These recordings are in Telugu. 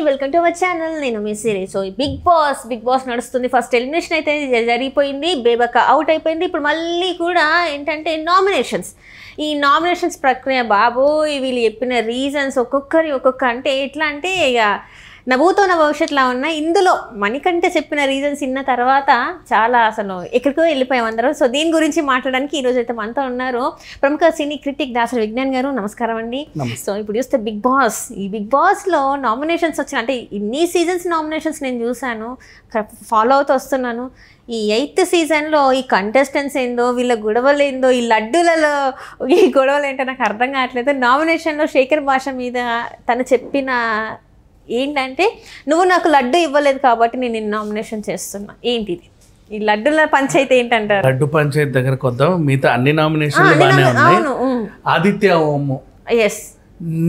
Welcome to our channel. నేను మీ సిరీస్. సో బిగ్ బాస్ నడుస్తుంది. ఫస్ట్ ఎలిమినేషన్ అయితే జరిగిపోయింది, బేబక్క అవుట్ అయిపోయింది. ఇప్పుడు మళ్ళీ కూడా ఏంటంటే ఈ నామినేషన్స్ ప్రక్రియ బాబు వీళ్ళు చెప్పిన రీజన్స్ ఒక్కొక్క అంటే ఎట్లా అంటే ఇక నవ్వుతో నా భవిష్యత్తులా ఉన్నాయి. ఇందులో మణికంఠ చెప్పిన రీజన్స్ ఇన్న తర్వాత చాలా అసలు ఎక్కడికో వెళ్ళిపోయాం అందరం. సో దీని గురించి మాట్లాడడానికి ఈరోజు అయితే మనతో ఉన్నారు ప్రముఖ సినీ క్రిటిక్ దాసరి విజ్ఞాన్ గారు. నమస్కారం అండి. సో ఇప్పుడు చూస్తే ఈ బిగ్ బాస్లో నామినేషన్స్ వచ్చిన అంటే ఇన్ని సీజన్స్ నామినేషన్స్ నేను చూశాను, ఫాలో అవుతూ వస్తున్నాను. ఈ 8th సీజన్లో ఈ కంటెస్టెంట్స్ ఏందో, వీళ్ళ గొడవలు ఏందో, ఈ లడ్డూలలో ఈ గొడవలు ఏంటో నాకు అర్థం కావట్లేదు. నామినేషన్లో శేఖర్ భాష మీద తను చెప్పిన ఏంటంటే నువ్వు నాకు లడ్డు ఇవ్వలేదు కాబట్టి నేను నిన్ను నామినేషన్ చేస్తున్నా. ఏంటిది ఈ లడ్డుల పంచాయతీ ఏంటంటారు? లడ్డు పంచాయతీ దగ్గరకు వద్దాం. మిగతా అన్ని నామినేషన్లు బాగానే ఉన్నాయి. ఆదిత్య ఓము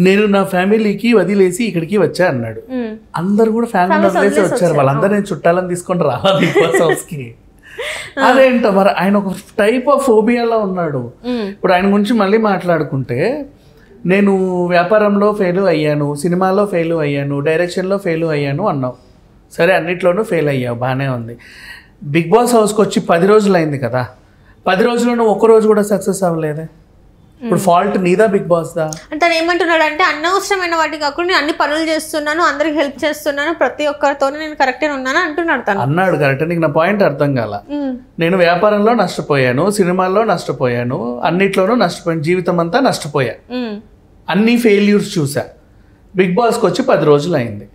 నేను నా ఫ్యామిలీకి వదిలేసి ఇక్కడికి వచ్చా అన్నాడు. అందరు కూడా ఫ్యామిలీ వదిలేసి వచ్చారు. వాళ్ళందరూ నేను చుట్టాలని తీసుకొని రావాలి బిగ్ బాస్ హౌస్ కి. అదేంటో మరి ఆయన ఒక టైప్ ఆఫ్ ఫోబియాలో ఉన్నాడు. ఇప్పుడు ఆయన గురించి మళ్ళీ మాట్లాడుకుంటే, నేను వ్యాపారంలో ఫెయిల్ అయ్యాను, సినిమాలో ఫెయిల్ అయ్యాను, డైరెక్షన్లో ఫెయిల్ అయ్యాను అన్నావు. సరే, అన్నిట్లోనూ ఫెయిల్ అయ్యావు, బాగానే ఉంది. బిగ్ బాస్ హౌస్కి వచ్చి 10 రోజులు అయింది కదా, 10 రోజుల్లో ఒక్కరోజు కూడా సక్సెస్ అవ్వలేదే. ఇప్పుడు ఫాల్ట్ నీదా బిగ్ బాస్ దా? అంటే తను ఏమంటున్నాడు అంటే అనవసరమైన వాటికి కాకుండా నేను అన్ని పనులు చేస్తున్నాను, అందరికి హెల్ప్ చేస్తున్నాను, ప్రతి ఒక్కరితో నేను కరెక్టే ఉన్నాను అంటున్నాడు. తను అన్నాడు కరెక్ట్. నీకు నా పాయింట్ అర్థం కాల. నేను వ్యాపారంలో నష్టపోయాను, సినిమాల్లో నష్టపోయాను, అన్నిట్లోనూ నష్టపోయాను, జీవితం అంతా నష్టపోయా, అన్ని ఫెయిల్యూర్స్ చూసా. బిగ్ బాస్కి వచ్చి 10 రోజులు అయింది.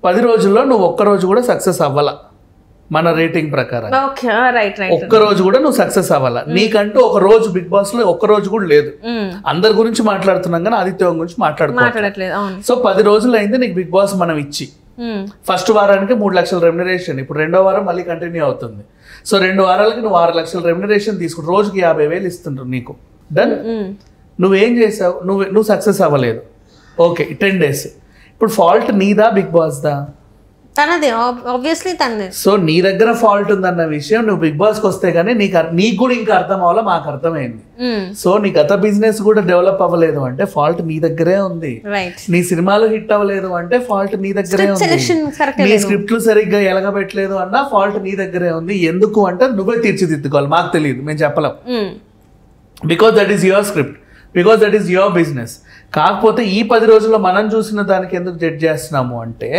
10 రోజుల్లో నువ్వు ఒక్కరోజు కూడా సక్సెస్ అవ్వాల. మన రేటింగ్ ప్రకారం ఒక్కరోజు కూడా నువ్వు సక్సెస్ అవ్వాలా. నీకంటూ ఒక రోజు బిగ్ బాస్ లో ఒక్కరోజు కూడా లేదు. అందరి గురించి మాట్లాడుతున్నాం కానీ ఆదిత్య గురించి మాట్లాడుకోవట్లేదు. సో 10 రోజులు అయింది నీకు బిగ్ బాస్ మనం ఇచ్చి. ఫస్ట్ వారానికి 3 లక్షల రెమ్యునరేషన్, ఇప్పుడు 2వ వారం మళ్ళీ కంటిన్యూ అవుతుంది. సో 2 వారాలకి నువ్వు 6 లక్షల రెమ్యునరేషన్ తీసుకుంటు, రోజుకి 50,000 ఇస్తుంటారు నీకు. డన్. నువ్వేం చేసావు? నువ్వు సక్సెస్ అవ్వలేదు. Okay, 10 days. ఇప్పుడు ఫాల్ట్ నీదా బిగ్ బాస్ దా? తనదే, ఆబ్వియస్లీ తనదే. సో నీ దగ్గర ఫాల్ట్ ఉందన్న విషయం నువ్వు బిగ్ బాస్ కి వస్తే గానీ నీకు కూడా ఇంకా అర్థం అవ్వాలా, మాకు అర్థమైంది. సో నీ గత బిజినెస్ కూడా డెవలప్ అవ్వలేదు అంటే ఫాల్ట్ నీ దగ్గరే ఉంది. నీ సినిమాలు హిట్ అవ్వలేదు అంటే ఫాల్ట్ నీ దగ్గరే ఉంది. నీ స్క్రిప్ట్లు సరిగ్గా ఎలగబెట్టలేదు అన్న ఫాల్ట్ నీ దగ్గరే ఉంది. ఎందుకు అంటే నువ్వే తీర్చిదిద్దుకోవాలి, మాకు తెలియదు, మేము చెప్పలేం. Because that is your script, because that is your business. కాకపోతే ఈ 10 రోజుల్లో మనం చూసిన దానికి ఎందుకు జడ్జ్ చేస్తున్నాము అంటే,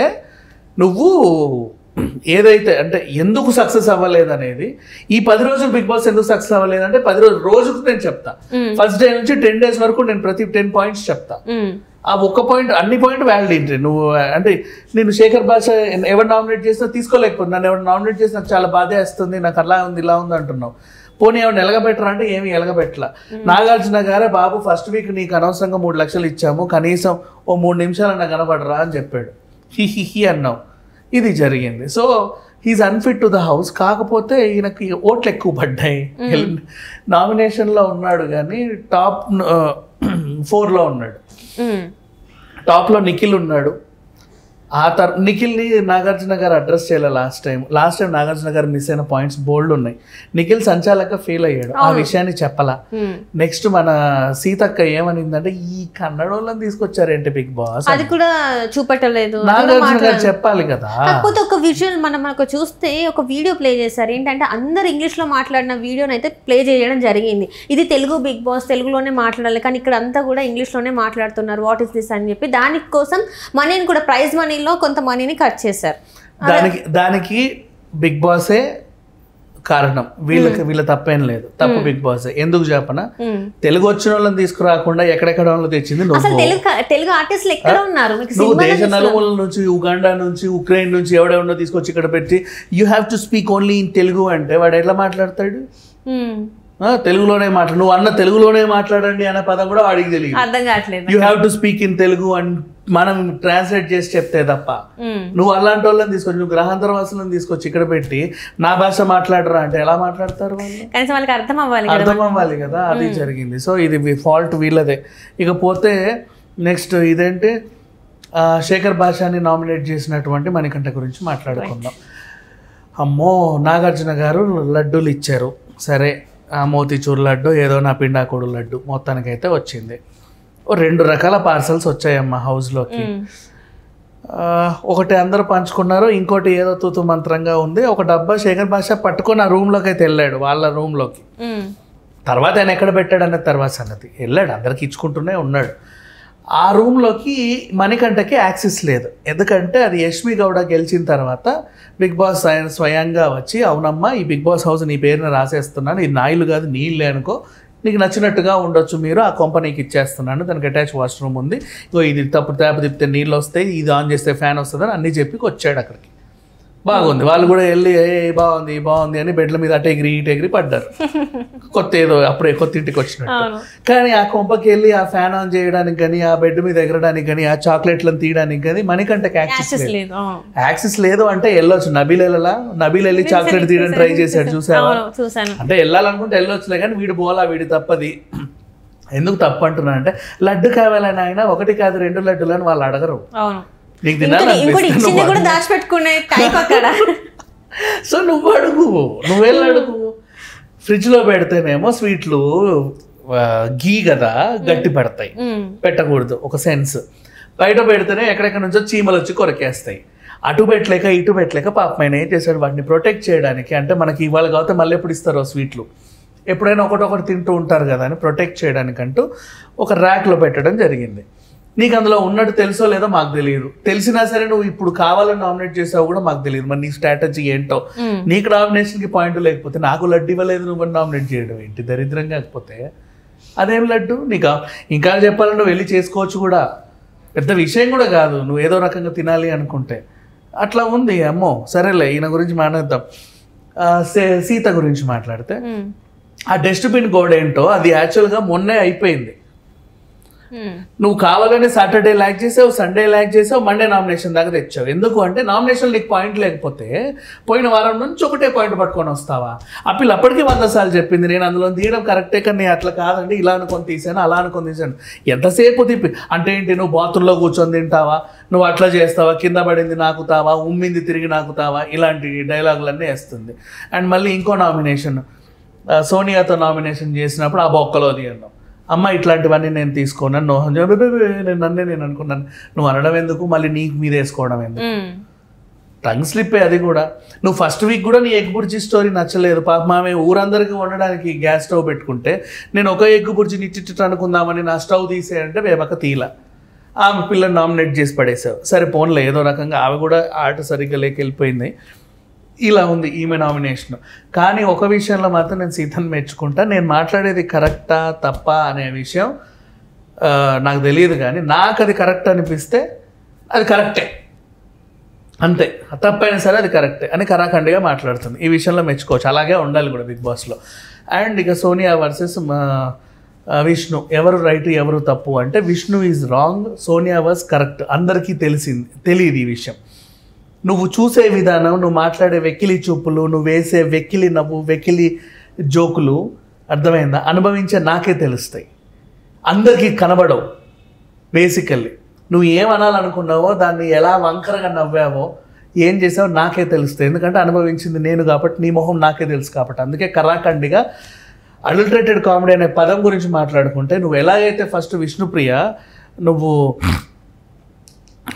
నువ్వు ఏదైతే అంటే ఎందుకు సక్సెస్ అవ్వలేదు అనేది, ఈ 10 రోజులు బిగ్ బాస్ ఎందుకు సక్సెస్ అవ్వలేదు అంటే 10 రోజుకు నేను చెప్తా. ఫస్ట్ డే నుంచి 10 days వరకు నేను ప్రతి 10 points చెప్తా. ఆ ఒక్క పాయింట్ అన్ని పాయింట్ వ్యాలిడ్. నువ్వు అంటే నేను శేఖర్ భాష ఎవరు నామినేట్ చేసినా తీసుకోలేకపోతే, నన్ను ఎవరు నామినేట్ చేసి నాకు చాలా బాధ వేస్తుంది, నాకు అలా ఉంది ఇలా ఉంది అంటున్నావు. పోనీ ఎవరిని ఎలగబెట్టరా అంటే ఏమి ఎలగబెట్టలా. నాగార్జున గారే బాబు ఫస్ట్ వీక్ నీకు అనవసరంగా 3 లక్షలు ఇచ్చాము, కనీసం ఓ 3 నిమిషాలు నాకు కనబడరా అని చెప్పాడు. హి అన్నావు. ఇది జరిగింది. So he is unfit to the house. కాకపోతే ఈయనకి ఓట్లు ఎక్కువ పడ్డాయి. నామినేషన్లో ఉన్నాడు కానీ టాప్ 4లో ఉన్నాడు. టాప్లో నిఖిల్ ఉన్నాడు. నిఖిల్ని నాగార్జున గారు అడ్రస్ చేయాలి. లాస్ట్ టైం నాగార్జున గారు మిస్ అయిన పాయింట్స్ బోల్డ్ ఉన్నాయి. నిఖిల్ సంచాలక ఫెయిల్ అయ్యాడు, ఆ విషయాన్ని చెప్పలా. నెక్స్ట్ మన సీతక్క ఏమనిందంటే, ఈ కన్నడోళ్ళని తీసుకొచ్చారేంటి బిగ్ బాస్, అది కూడా చూపెట్టలేదు. నాగార్జున గారు చెప్పాలి కదా. కాకపోతే ఒక విజువల్ మనకు చూస్తే ఒక వీడియో ప్లే చేశారు. ఏంటంటే అందరు ఇంగ్లీష్ లో మాట్లాడిన వీడియోని అయితే ప్లే చేయడం జరిగింది. ఇది తెలుగు బిగ్ బాస్, తెలుగులోనే మాట్లాడాలి, కానీ ఇక్కడ అంతా కూడా ఇంగ్లీష్ లోనే మాట్లాడుతున్నారు. వాట్ ఇస్ దిస్ అని చెప్పి దానికోసం మనీని కూడా ప్రైజ్ మనీ కొంత మనీని కట్ చేశారు. దానికి బిగ్ బాసే కారణం. వీళ్ళ తప్పేం లేదు, తప్పు బిగ్ బాస్. ఎందుకు చెప్పనా, తెలుగు వచ్చిన వాళ్ళని తీసుకురాకుండా ఎక్కడెక్కడ వాళ్ళు తెచ్చింది తెలుగు ఆర్టిస్టులు ఎక్కడ ఉన్నారు. నువ్వు దేశ నలుమూల నుంచి, ఉగాండా నుంచి, ఉక్రెయిన్ నుంచి ఎవడెవడో తీసుకొచ్చి ఇక్కడ పెట్టి you have to speak only in Telugu అంటే వాడు ఎట్లా మాట్లాడతాడు? తెలుగులోనే మాట్లాడు. నువ్వు అన్న తెలుగులోనే మాట్లాడండి అనే పదం కూడా వాడికి తెలియదు, అర్థం కావట్లేదు. You have to speak in Telugu అని మనం ట్రాన్స్లేట్ చేసి చెప్తే తప్ప. నువ్వు అలాంటి వాళ్ళని తీసుకొచ్చి, నువ్వు గ్రహాంతర వాసులను తీసుకొచ్చి ఇక్కడ పెట్టి నా భాష మాట్లాడరా అంటే ఎలా మాట్లాడతారు వాళ్ళు? కనీసం వాళ్ళకి అర్థం అవ్వాలి కదా. అది జరిగింది. సో ఇది ఫాల్ట్ వీళ్ళదే. ఇకపోతే నెక్స్ట్ ఇదేంటి, శేఖర్ భాషని నామినేట్ చేసినటువంటి మణికంఠ గురించి మాట్లాడుకుందాం. అమ్మో, నాగార్జున గారు లడ్డూలు ఇచ్చారు. సరే, మోతీచూర్ లడ్డు ఏదో నా పిండాకోడు లడ్డు మొత్తానికైతే వచ్చింది. 2 రకాల పార్సల్స్ వచ్చాయమ్మా హౌస్లోకి. ఒకటి అందరూ పంచుకున్నారు, ఇంకోటి ఏదో తూతు మంత్రంగా ఉంది. ఒక డబ్బా శేఖర్ భాష పట్టుకొని ఆ రూమ్లోకి అయితే వెళ్ళాడు, వాళ్ళ రూమ్లోకి. తర్వాత ఆయన ఎక్కడ పెట్టాడు అనేది తర్వాత సంగతి. వెళ్ళాడు, అందరికి ఇచ్చుకుంటూనే ఉన్నాడు. ఆ రూమ్లోకి మణికంఠకి యాక్సెస్ లేదు, ఎందుకంటే అది యష్మి గౌడ గెలిచిన తర్వాత బిగ్ బాస్ ఆయన స్వయంగా వచ్చి, అవునమ్మా ఈ బిగ్ బాస్ హౌస్ నీ పేరున రాసేస్తున్నాను, ఇది నా ఇల్లు కాదు నీ ఇల్లే అనుకో, నీకు నచ్చినట్టుగా ఉండొచ్చు, మీరు ఆ కంపెనీకి ఇచ్చేస్తున్నాను, దానికి అటాచ్ వాష్రూమ్ ఉంది, ఇగో ఇది తప్పు ట్యాప్ తిప్పితే నీళ్ళు వస్తాయి, ఇది ఆన్ చేస్తే ఫ్యాన్ వస్తుంది అని అన్నీ చెప్పి వచ్చాడు అక్కడికి. బాగుంది, వాళ్ళు కూడా వెళ్ళి బాగుంది బాగుంది అని బెడ్ల మీద అటు ఎగిరి ఇటు ఎగిరి పడ్డారు. కొత్త ఏదో అప్పుడే కొత్త ఇంటికి వచ్చినట్టు. కానీ ఆ కొంపకి వెళ్ళి ఆ ఫ్యాన్ ఆన్ చేయడానికి కానీ, ఆ బెడ్ మీద ఎగరడానికి కానీ, ఆ చాక్లెట్లను తీయడానికి కానీ మణికంఠకి యాక్సెస్ లేదు. అంటే వెళ్ళొచ్చు, నబీల్ వెళ్ళి చాక్లెట్ తీయడం ట్రై చేశాడు, చూసావా? అంటే వెళ్ళాలనుకుంటే వెళ్ళొచ్చులే, కానీ వీడు పోలా, వీడి తప్పది. ఎందుకు తప్పు అంటున్నా అంటే, లడ్డు కావాలని ఆయన 1 కాదు 2 లడ్డులు అని వాళ్ళు అడగరు, నీకు సో నువ్వు అడుగు, నువ్వెళ్ళి అడుగు. ఫ్రిడ్జ్లో పెడితేనేమో స్వీట్లు గీ కదా గట్టి పడతాయి, పెట్టకూడదు ఒక సెన్స్. బయట పెడితేనే ఎక్కడెక్కడ నుంచో చీమలు వచ్చి కొరకేస్తాయి. అటు పెట్టలేక ఇటు పెట్టలేక పాపం ఆయన ఏం చేశాడు, వాటిని ప్రొటెక్ట్ చేయడానికి, అంటే మనకి ఇవాళ కాకపోతే మళ్ళీ ఎప్పుడు ఇస్తారో స్వీట్లు, ఎప్పుడైనా ఒకటొకటి తింటూ ఉంటారు కదా అని ప్రొటెక్ట్ చేయడానికంటూ ఒక ర్యాక్లో పెట్టడం జరిగింది. నీకు అందులో ఉన్నట్టు తెలుసో లేదో మాకు తెలియదు, తెలిసినా సరే నువ్వు ఇప్పుడు కావాలని నామినేట్ చేసావు కూడా మాకు తెలియదు. మరి నీ స్ట్రాటజీ ఏంటో, నీకు నామినేషన్కి పాయింట్ లేకపోతే నాకు లడ్డు ఇవ్వలేదు నువ్వు నామినేట్ చేయడం ఏంటి, దరిద్రం కాకపోతే అదేం లడ్డు నీకు. ఇంకా చెప్పాలని నువ్వు వెళ్ళి చేసుకోవచ్చు కూడా, పెద్ద విషయం కూడా కాదు, నువ్వు ఏదో రకంగా తినాలి అనుకుంటే. అట్లా ఉంది. అమ్మో సరేలే, ఈయన గురించి మాట్లాడదాం. సీత గురించి మాట్లాడితే, ఆ డస్ట్బిన్ గోడ ఏంటో అది యాక్చువల్గా మొన్నే అయిపోయింది. నువ్వు కావాలని సాటర్డే ల్యాక్ చేసావు, సండే ల్యాక్ చేసావు, మండే నామినేషన్ దాకా తెచ్చావు. ఎందుకు అంటే నామినేషన్ నీకు పాయింట్ లేకపోతే పోయిన వారం నుంచి ఒకటే పాయింట్ పట్టుకొని వస్తావా? ఆ పిల్ల అప్పటికీ 100 సార్లు చెప్పింది, నేను అందులో తీయడం కరెక్టే కానీ నేను అట్లా కాదండి, ఇలా అనుకొని తీసాను, అలా అనుకొని తీసాను. ఎంతసేపు తిప్పి అంటే ఏంటి, నువ్వు బాత్రూంలో కూర్చొని తింటావా, నువ్వు అట్లా చేస్తావా, కింద పడింది నాకుతావా, ఉమ్మింది తిరిగి నాకుతావా, ఇలాంటి డైలాగులన్నీ వేస్తుంది. అండ్ మళ్ళీ ఇంకో నామినేషన్, సోనియాతో నామినేషన్ చేసినప్పుడు ఆ బొక్కలోది అన్నావు, అమ్మ ఇట్లాంటివన్నీ నేను తీసుకోను, నేను అనుకున్నాను. నువ్వు అనడం ఎందుకు, మళ్ళీ నీకు మీద వేసుకోవడం ఎందుకు, టంగ్ స్లిప్పే అది కూడా. నువ్వు ఫస్ట్ వీక్ కూడా నీ ఎగ్ బుర్జీ స్టోరీ నచ్చలేదు, పాప ఆమె ఊరందరికీ వండడానికి గ్యాస్ స్టవ్ పెట్టుకుంటే నేను ఒక ఎగ్ బుర్జీని ఇచ్చిట్టు అనుకుందామని నా స్టవ్ తీసేయంటే వేపక తీల, ఆమె పిల్లని నామినేట్ చేసి పడేసావు. సరే పోన్లే, ఏదో రకంగా ఆమె కూడా ఆట సరిగ్గా లేకెళ్ళిపోయింది. ఇలా ఉంది ఈమె నామినేషన్. కానీ ఒక విషయంలో మాత్రం నేను సీతను మెచ్చుకుంటా, నేను మాట్లాడేది కరెక్టా తప్ప అనే విషయం నాకు తెలియదు, కానీ నాకు అది కరెక్ట్ అనిపిస్తే అది కరెక్టే, అంతే, తప్పైనా సరే అది కరెక్టే అని కరాఖండిగా మాట్లాడుతుంది. ఈ విషయంలో మెచ్చుకోవచ్చు, అలాగే ఉండాలి కూడా బిగ్ బాస్లో. అండ్ ఇక సోనియా వర్సెస్ విష్ణు, ఎవరు రైట్ ఎవరు తప్పు అంటే Vishnu is wrong, Sonia was correct. అందరికీ తెలియదు ఈ విషయం. నువ్వు చూసే విధానం, నువ్వు మాట్లాడే వెక్కిలి చూపులు, నువ్వు వేసే వెక్కిలి నవ్వు, వెక్కిలి జోకులు, అర్థమైందా, అనుభవించే నాకే తెలుస్తాయి, అందరికీ కనబడవు. బేసికల్లీ నువ్వు ఏమనాలనుకున్నావో, దాన్ని ఎలా వంకరగా నవ్వావో, ఏం చేసావో నాకే తెలుస్తాయి, ఎందుకంటే అనుభవించింది నేను కాబట్టి, నీ మొహం నాకే తెలుసు కాబట్టి. అందుకే కరాఖండిగా అడల్టరేటెడ్ కామెడీ అనే పదం గురించి మాట్లాడుకుంటే, నువ్వు ఎలాగైతే ఫస్ట్ విష్ణుప్రియ నువ్వు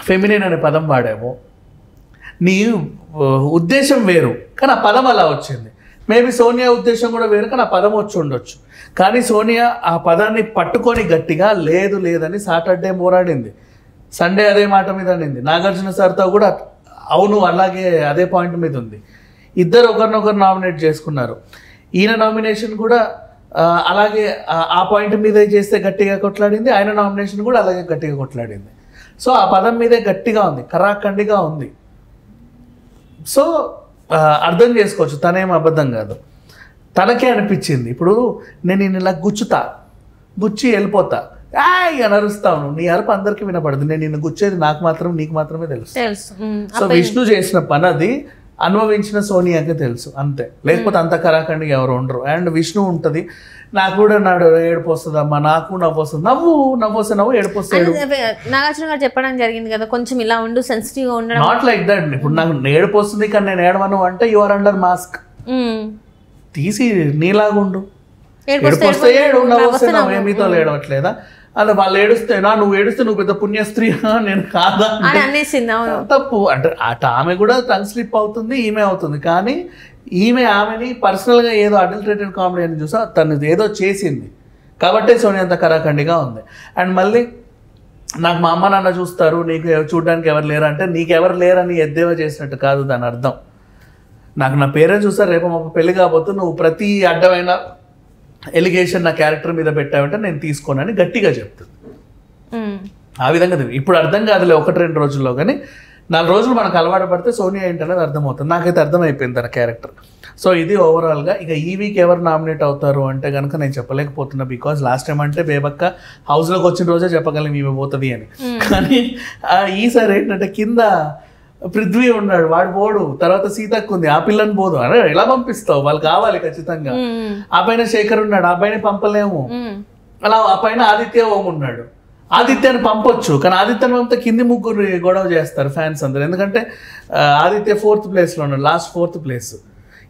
ఫెమినిన్ అనే పదం వాడావో, నీ ఉద్దేశం వేరు కానీ ఆ పదం అలా వచ్చింది. మేబీ సోనియా ఉద్దేశం కూడా వేరు కానీ ఆ పదం వచ్చి ఉండొచ్చు. కానీ సోనియా ఆ పదాన్ని పట్టుకొని గట్టిగా లేదు లేదని సాటర్డే పోరాడింది, సండే అదే మాట మీద అనింది. నాగార్జున సార్తో కూడా అవును అలాగే అదే పాయింట్ మీద ఉంది. ఇద్దరు ఒకరినొకరు నామినేట్ చేసుకున్నారు. ఈయన నామినేషన్ కూడా అలాగే ఆ పాయింట్ మీదే చేస్తే గట్టిగా కొట్లాడింది, ఆయన నామినేషన్ కూడా అలాగే గట్టిగా కొట్లాడింది. సో ఆ పదం మీదే గట్టిగా ఉంది, కరాఖండిగా ఉంది. సో అర్థం చేసుకోవచ్చు, తనేం అబద్ధం కాదు, తనకే అనిపించింది. ఇప్పుడు నేను ఇలా గుచ్చి వెళ్ళిపోతా, అని అరుస్తాను, నీ అరుపు అందరికీ వినపడదు, నేను నిన్ను గుచ్చేది నాకు మాత్రం నీకు మాత్రమే తెలుసు. సో విష్ణు చేసిన పని అది అనుభవించిన సోనియాకే తెలుసు, అంతే. లేకపోతే అంత కరాఖండిగా ఎవరు ఉండరు. అండ్ విష్ణు ఉంటుంది, నాకు కూడా నాడు ఏడుపు వస్తుందమ్మా, నాకు నవ్వు వస్తుంది, నవ్వు ఏడుపు వస్తాడు. నాగార్జున గారు చెప్పడం జరిగింది కదా, కొంచెం ఇలా ఉండు, సెన్సిటివ్గా ఉండడం. Not like that. ఇప్పుడు నాకు ఏడుపు వస్తుంది కానీ నేను ఏడవను అంటే యు ఆర్ అండర్ మాస్క్. తీసి నీలాగుండు, ఏడుపు వస్తే ఏడు, నవ్వు వస్తే నవ్వు, మీతో ఏడవట్లేదా? అలా వాళ్ళు ఏడుస్తేనా నువ్వు ఏడుస్తే నువ్వు పెద్ద పుణ్యస్త్రీ నేను కాదా అనేసింది. తప్పు అంటే అటు ఆమె కూడా టంగ్ స్లిప్ అవుతుంది, ఈమె అవుతుంది. కానీ ఈమె ఆమెని పర్సనల్గా ఏదో అడల్టరేటెడ్ కామెడీ అని చూసా తను ఏదో చేసింది కాబట్టి సోనియా అంత కరాఖండిగా ఉంది. అండ్ మళ్ళీ నాకు మా అమ్మ నాన్న చూస్తారు, నీకు చూడడానికి ఎవరు లేరు అంటే నీకెవరు లేరని ఎద్దేవా చేసినట్టు కాదు దాని అర్థం. నాకు నా పేరెంట్స్ చూస్తారు, రేపు మా పెళ్లి కాబోతు నువ్వు ప్రతి అడ్డమైన ఎలిగేషన్ నా క్యారెక్టర్ మీద పెట్టావంటే నేను తీసుకోనని గట్టిగా చెప్తుంది. ఆ విధంగా ఇప్పుడు అర్థం కాదులే 1-2 రోజుల్లో, కానీ 4 రోజులు మనకు అలవాటు పడితే సోనియా ఏంటనేది అర్థమవుతుంది. నాకైతే అర్థమైపోయింది తన క్యారెక్టర్. సో ఇది ఓవరాల్గా. ఇక ఈ వీక్ ఎవరు నామినేట్ అవుతారు అంటే కనుక నేను చెప్పలేకపోతున్నా, బికాజ్ లాస్ట్ టైం అంటే బేబక్క హౌస్లోకి వచ్చిన రోజే చెప్పగలం ఈమె పోతుంది అని. కానీ ఈసారి ఏంటంటే కింద పృథ్వీ ఉన్నాడు, వాడు పోడు, తర్వాత సీతక్క ఉంది, ఆ పిల్లని పోదు అరే ఎలా పంపిస్తావు, వాళ్ళు కావాలి ఖచ్చితంగా. ఆ పైన శేఖర్ ఉన్నాడు, ఆ పైన పంపలేము. అలా ఆ పైన ఆదిత్య ఓం ఉన్నాడు, ఆదిత్యాన్ని పంపొచ్చు, కానీ ఆదిత్యని పంపితే కింది ముగ్గురు గొడవ చేస్తారు ఫ్యాన్స్ అందరు. ఎందుకంటే ఆదిత్య 4th ప్లేస్లో ఉన్నాడు, లాస్ట్ 4th ప్లేస్.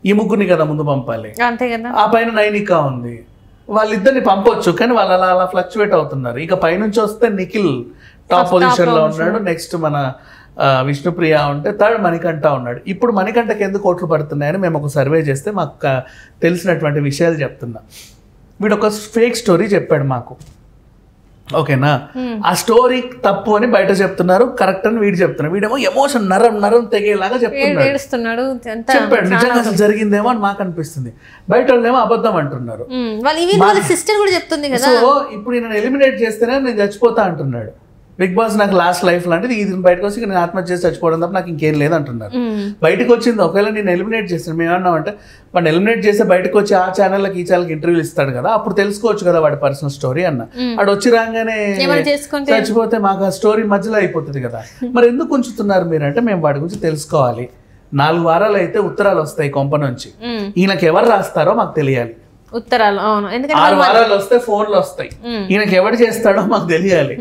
ఈ ముగ్గురిని కదా ముందు పంపాలి, అంతే కదా. ఆ పైన నైనిక ఉంది, వాళ్ళిద్దరిని పంపొచ్చు, కానీ వాళ్ళు అలా అలా ఫ్లక్చువేట్ అవుతున్నారు. ఇక పైనుంచి వస్తే నిఖిల్ టాప్ పొజిషన్లో ఉన్నాడు, నెక్స్ట్ మన విష్ణుప్రియ ఉంటే, థర్డ్ మణికంఠ ఉన్నాడు. ఇప్పుడు మణికంఠకి ఎందుకు ఓట్లు పడుతున్నాయని మేము ఒక సర్వే చేస్తే మాకు తెలిసినటువంటి విషయాలు చెప్తున్నా. వీడు ఒక ఫేక్ స్టోరీ చెప్పాడు మాకు, ఓకేనా. ఆ స్టోరీ తప్పు అని బయట చెప్తున్నారు, కరెక్ట్ అని వీడు చెప్తున్నాడు. వీడేమో ఎమోషన్ నరం తెగేలాగా చెప్తున్నాడు, చెప్పాడు నిజంగా అసలు జరిగిందేమో అని మాకు అనిపిస్తుంది. బయట వాళ్ళేమో అబద్ధం అంటున్నారు. సో ఇప్పుడు నేను ఎలిమినేట్ చేస్తేనే నేను చచ్చిపోతా అంటున్నాడు. బిగ్ బాస్ నాకు లాస్ట్ లైఫ్ లాంటిది, ఇది బయటకు వచ్చి నేను ఆత్మహత్య చేసి చచ్చిపోవడం తప్ప నాకు ఇంకేం లేదంటున్నారు. బయటకు వచ్చింది ఒకవేళ నేను ఎలిమినేట్ చేస్తాను, మేము ఏమన్నామంటే వాడిని ఎలిమినేట్ చేస్తే బయటకు వచ్చి ఆ ఛానల్కి ఈ ఛానల్కి ఇంటర్వ్యూలు ఇస్తాడు కదా, అప్పుడు తెలుసుకోవచ్చు కదా వాడి పర్సనల్ స్టోరీ అన్న. వాడు వచ్చి రాగానే చచ్చిపోతే మాకు ఆ స్టోరీ మధ్యలో అయిపోతుంది కదా, మరి ఎందుకు ఉంచుతున్నారు మీరు అంటే మేము వాడి గురించి తెలుసుకోవాలి. 4 వారాలు అయితే ఉత్తరాలు వస్తాయి కొంప నుంచి, ఈయనకి ఎవరు రాస్తారో మాకు తెలియాలి. ఉత్తరాలు 6 వారాలు వస్తే ఫోన్లు వస్తాయి, ఈయనకి ఎవరు చేస్తాడో మాకు తెలియాలి.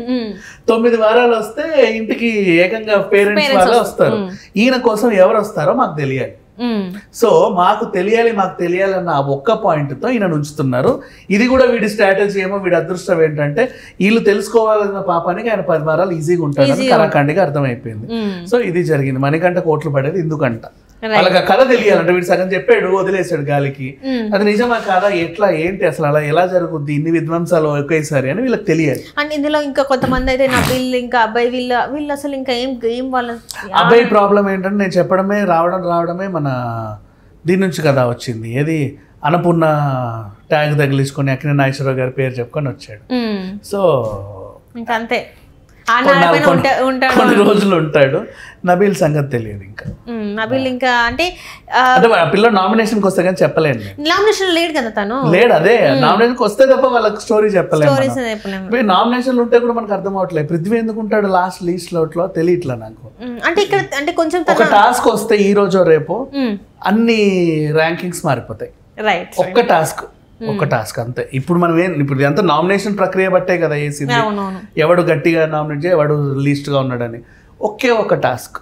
9 వారాలు వస్తే ఇంటికి ఏకంగా పేరెంట్స్ వాళ్ళే వస్తారు, ఈయన కోసం ఎవరు వస్తారో మాకు తెలియాలి. సో మాకు తెలియాలి అన్న ఆ ఒక్క పాయింట్ తో ఈయన ఉంచుతున్నారు. ఇది కూడా వీడి స్ట్రాటజీ ఏమో, వీడి అదృష్టం ఏంటంటే వీళ్ళు తెలుసుకోవాలన్న పాపానికి ఆయన 10 వారాలు ఈజీగా ఉంటాడని కరాఖండిగా అర్థమైపోయింది. సో ఇది జరిగింది. మణికంఠ కోట్లు పడేది ఎందుకంట, వాళ్ళకి ఆ కథ తెలియాలంటే వీడు సగం చెప్పాడు వదిలేసాడు గాలికి, అది నిజమా కాదా, ఎట్లా ఏంటి అసలు అలా ఎలా జరుగుద్ది, ఇన్ని విధ్వంసాలు ఒకేసారి అని వీళ్ళకి తెలియాలి. అండ్ ఇందులో ఇంకా కొంతమంది అయితే నబీల్ ఇంకా అబ్బాయి వీళ్ళు అసలు ఇంకా ఏం వాళ్ళ అబ్బాయి ప్రాబ్లం ఏంటంటే నేను చెప్పడమే రావడమే మన దీని నుంచి కదా వచ్చింది, ఏది అన్నపూర్ణ ట్యాగ్ తగిలించుకొని అక్కినే నాగేశ్వరరావు గారి పేరు చెప్పుకొని వచ్చాడు. సో ఇంకా అంతే, కొన్ని రోజులు ఉంటాడు. నబీల్ సంగతి తెలియదు. ఇంకా నబీల్ ఇంకా అంటే పిల్ల నామినేషన్కి వస్తే కానీ చెప్పలేను. నామినేషన్ లేడు కదా తను, లేడు. అదే నామినేషన్కి వస్తే తప్ప వాళ్ళకి స్టోరీ చెప్పలేము. నామినేషన్లు ఉంటే కూడా మనకు అర్థం అవట్లేదు. పృథ్వీ ఎందుకు ఉంటాడు లాస్ట్ లీస్ట్ లో తెలియట్లా నాకు. అంటే ఇక్కడ అంటే కొంచెం ఒక టాస్క్ వస్తే ఈ రోజు రేపు అన్ని ర్యాంకింగ్స్ మారిపోతాయి. రైట్, ఒక్క టాస్క్ అంతే. ఇప్పుడు మనం ఇప్పుడు ఎంత నామినేషన్ ప్రక్రియ బట్టే కదా వేసింది, ఎవడు గట్టిగా నామినేట్ చేయ ఎవడు లీస్ట్ గా ఉన్నాడని. ఒకే ఒక టాస్క్